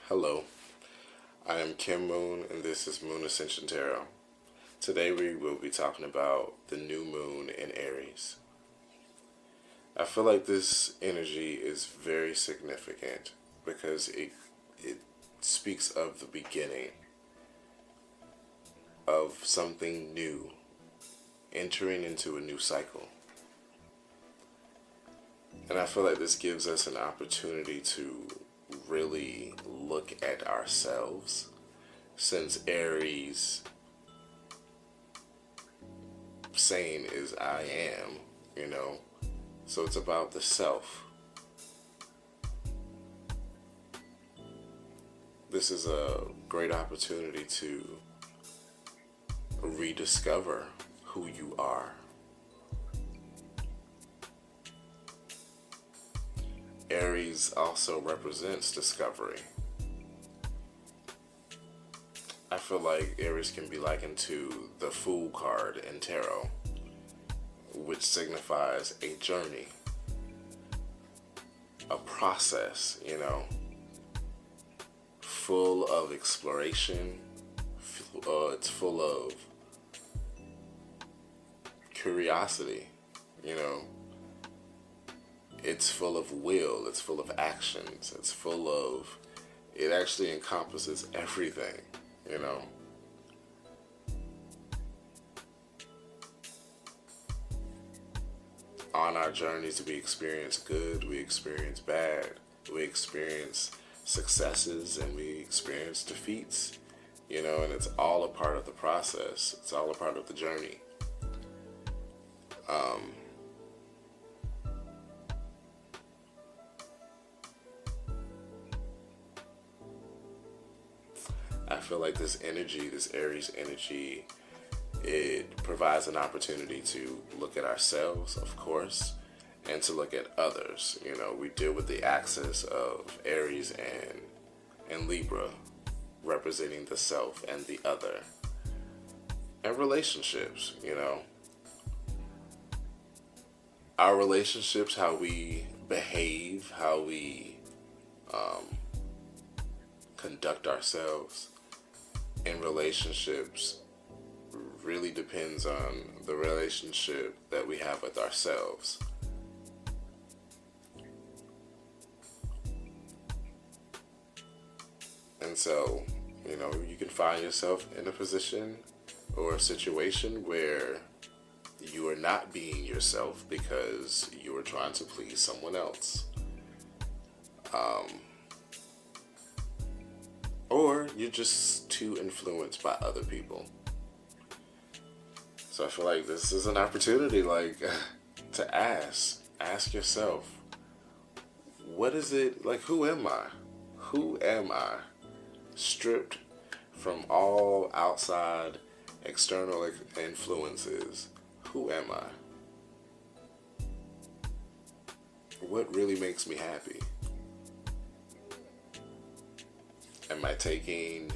Hello, I am Kim Moon, and this is Moon Ascension Tarot. Today we will be talking about the new moon in Aries. I feel like this energy is very significant because it speaks of the beginning of something new, entering into a new cycle. And I feel like this gives us an opportunity to really look at ourselves, since Aries saying is I am, you know. So it's about the self. This is a great opportunity to rediscover who you are. Aries also represents discovery. I feel like Aries can be likened to the Fool card in tarot, which signifies a journey, a process, full of exploration. It's full of curiosity, It's full of will, it's full of actions, it actually encompasses everything, On our journeys, we experience good, we experience bad, we experience successes, and we experience defeats, and it's all a part of the process. It's all a part of the journey. I feel like this energy, this Aries energy, it provides an opportunity to look at ourselves, of course, and to look at others. We deal with the axis of Aries and Libra, representing the self and the other. And relationships, Our relationships, how we behave, how we conduct ourselves in relationships really depends on the relationship that we have with ourselves. And so, you can find yourself in a position or a situation where you are not being yourself because you are trying to please someone else. Or you're just too influenced by other people. So I feel like this is an opportunity, to ask yourself, what is it, who am I? Who am I? Stripped from all outside external influences, who am I? What really makes me happy? Am I taking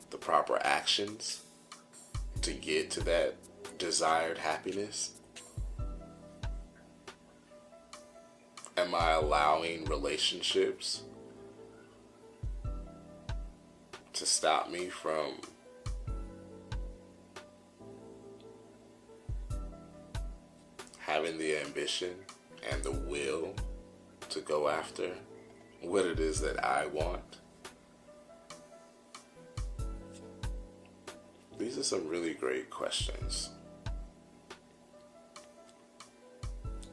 the proper actions to get to that desired happiness? Am I allowing relationships to stop me from having the ambition and the will to go after what it is that I want? These are some really great questions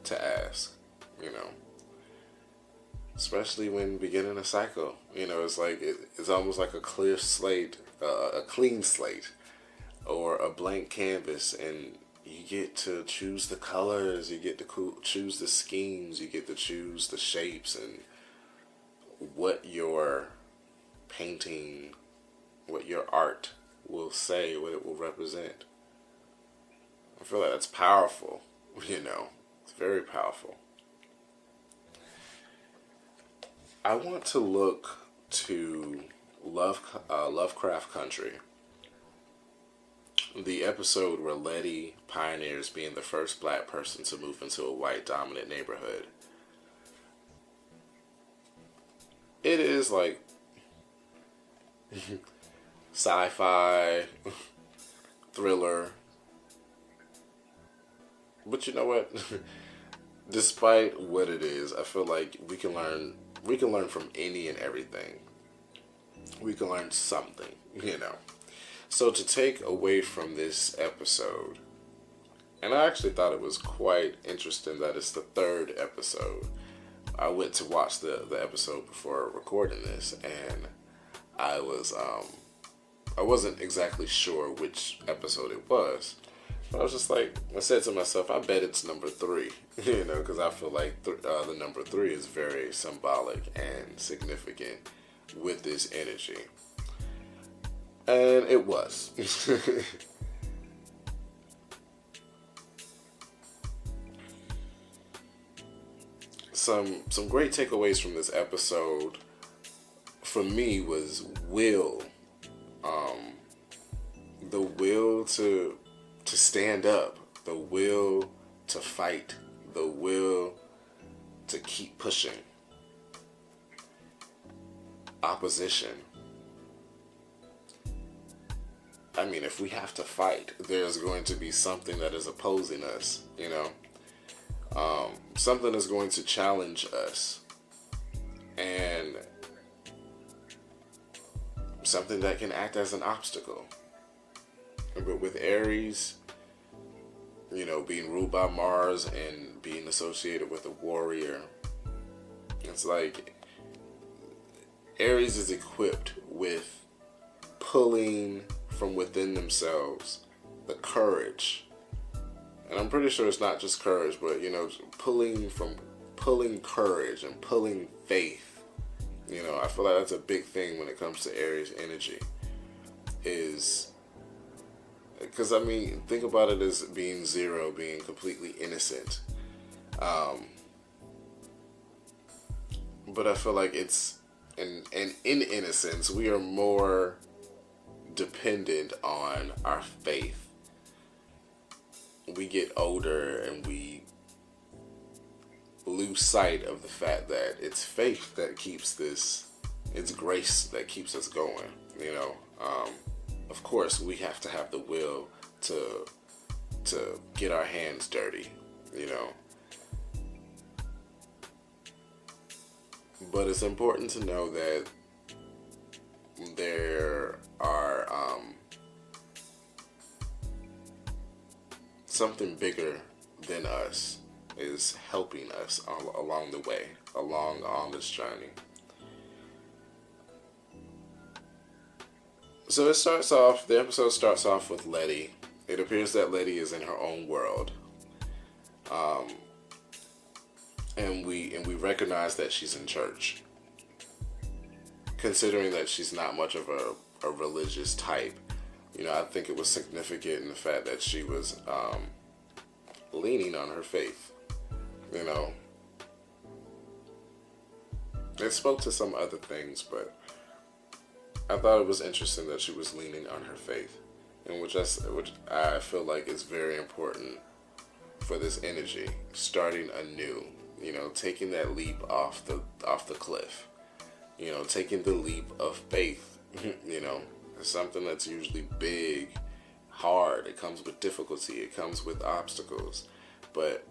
to ask, especially when beginning a cycle. It's almost like a clear slate, a clean slate, or a blank canvas, and you get to choose the colors, you get to choose the schemes, you get to choose the shapes, and what your painting, what your art will say, what it will represent. I feel like that's powerful, It's very powerful. I want to look to LoveCraft Country, the episode where Letty pioneers being the first black person to move into a white dominant neighborhood. It is sci-fi, thriller. But you know what? Despite what it is, I feel like we can learn from any and everything. We can learn something, you know. So to take away from this episode, and I actually thought it was quite interesting that it's the third episode. I went to watch the episode before recording this, and I wasn't exactly sure which episode it was. But I was just like, I said to myself, I bet it's number 3, you know, because I feel like the number 3 is very symbolic and significant with this energy. And it was. Some great takeaways from this episode for me was will. The will to stand up, the will to fight, the will to keep pushing. Opposition. I mean, if we have to fight, there's going to be something that is opposing us, you know? Something is going to challenge us. And something that can act as an obstacle. But with Aries, you know, being ruled by Mars and being associated with a warrior, it's like Aries is equipped with pulling from within themselves the courage. And I'm pretty sure it's not just courage, but, you know, pulling courage and pulling faith. You know, I feel like that's a big thing when it comes to Aries energy. Is because, I mean, think about it as being zero, being completely innocent. But I feel like it's, in innocence, we are more dependent on our faith. We get older and we lose sight of the fact that it's faith that keeps this, it's grace that keeps us going, you know. Of course, we have to have the will to get our hands dirty, you know. But it's important to know that there are something bigger than us is helping us along the way, along on this journey. So the episode starts off with Letty. It appears that Letty is in her own world. And we recognize that she's in church. Considering that she's not much of a religious type, you know, I think it was significant in the fact that she was leaning on her faith. You know, it spoke to some other things, but I thought it was interesting that she was leaning on her faith, and which I feel like is very important for this energy, starting anew. You know, taking that leap off the cliff. You know, taking the leap of faith. You know, it's something that's usually big, hard. It comes with difficulty. It comes with obstacles, but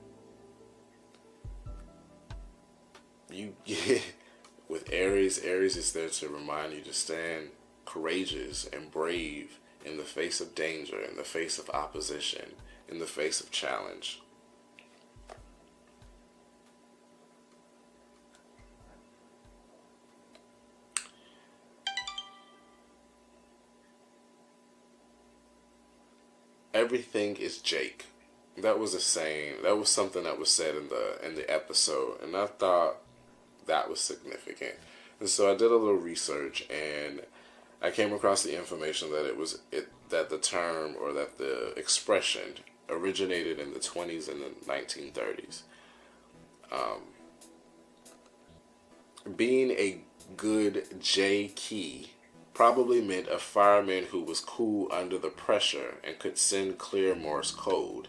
with Aries is there to remind you to stand courageous and brave in the face of danger, in the face of opposition, in the face of challenge. Everything is Jake. That was a saying. That was something that was said in the episode, and I thought that was significant. And so I did a little research, and I came across the information that that the term, or that the expression, originated in the 20s and the 1930s. Being a good J key probably meant a fireman who was cool under the pressure and could send clear Morse code.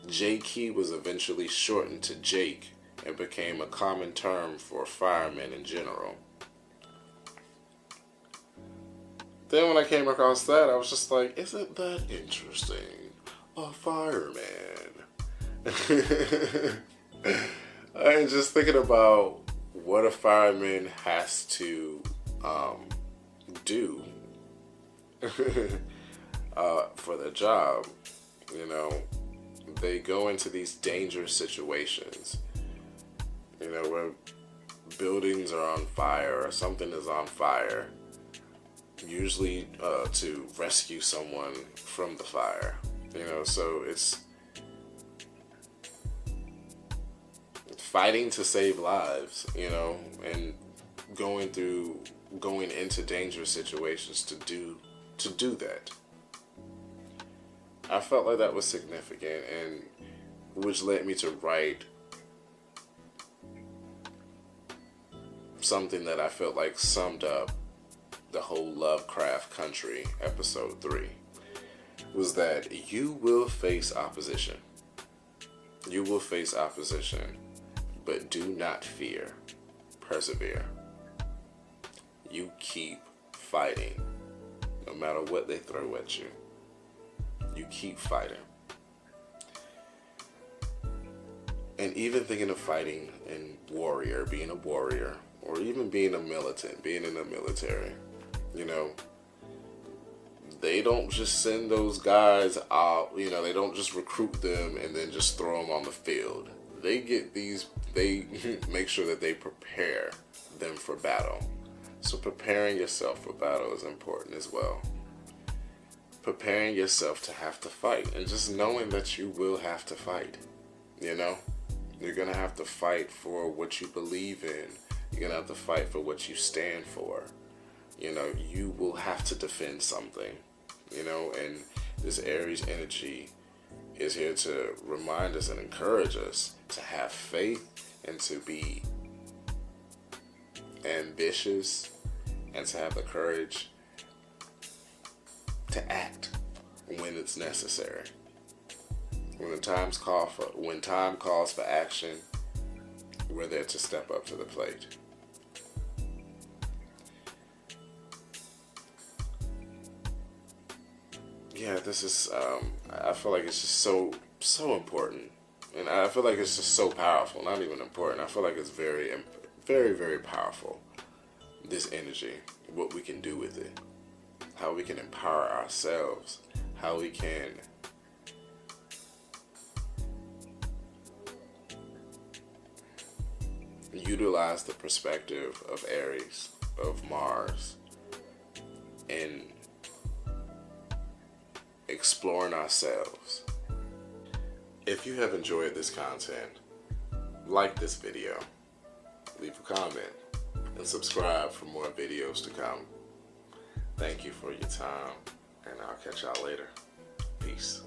J key was eventually shortened to Jake and became a common term for firemen in general. then when I came across that, I was just like, isn't that interesting? A fireman. And just thinking about what a fireman has to do for their job. You know, they go into these dangerous situations, you know, where buildings are on fire or something is on fire, usually to rescue someone from the fire. You know, so it's fighting to save lives, you know, and going into dangerous situations to do that. I felt like that was significant, and which led me to write something that I felt like summed up the whole LoveCraft country episode 3, was that you will face opposition. You will face opposition, but do not fear. Persevere. You keep fighting, no matter what they throw at you. You keep fighting. And even thinking of fighting and being a warrior, or even being a militant, being in the military, you know, they don't just send those guys out, you know, they don't just recruit them and then just throw them on the field. They make sure that they prepare them for battle. So preparing yourself for battle is important as well. Preparing yourself to have to fight, and just knowing that you will have to fight. You know, you're gonna have to fight for what you believe in. You're gonna have to fight for what you stand for. You know, you will have to defend something. You know, and this Aries energy is here to remind us and encourage us to have faith and to be ambitious and to have the courage to act when it's necessary. When time calls for action, we're there to step up to the plate. Yeah, this is, I feel like it's just so important. And I feel like it's just so powerful, not even important. I feel like it's very, very, very powerful, this energy, what we can do with it, how we can empower ourselves, how we can utilize the perspective of Aries, of Mars, in exploring ourselves. If you have enjoyed this content, like this video, leave a comment, and subscribe for more videos to come. Thank you for your time, and I'll catch y'all later. Peace.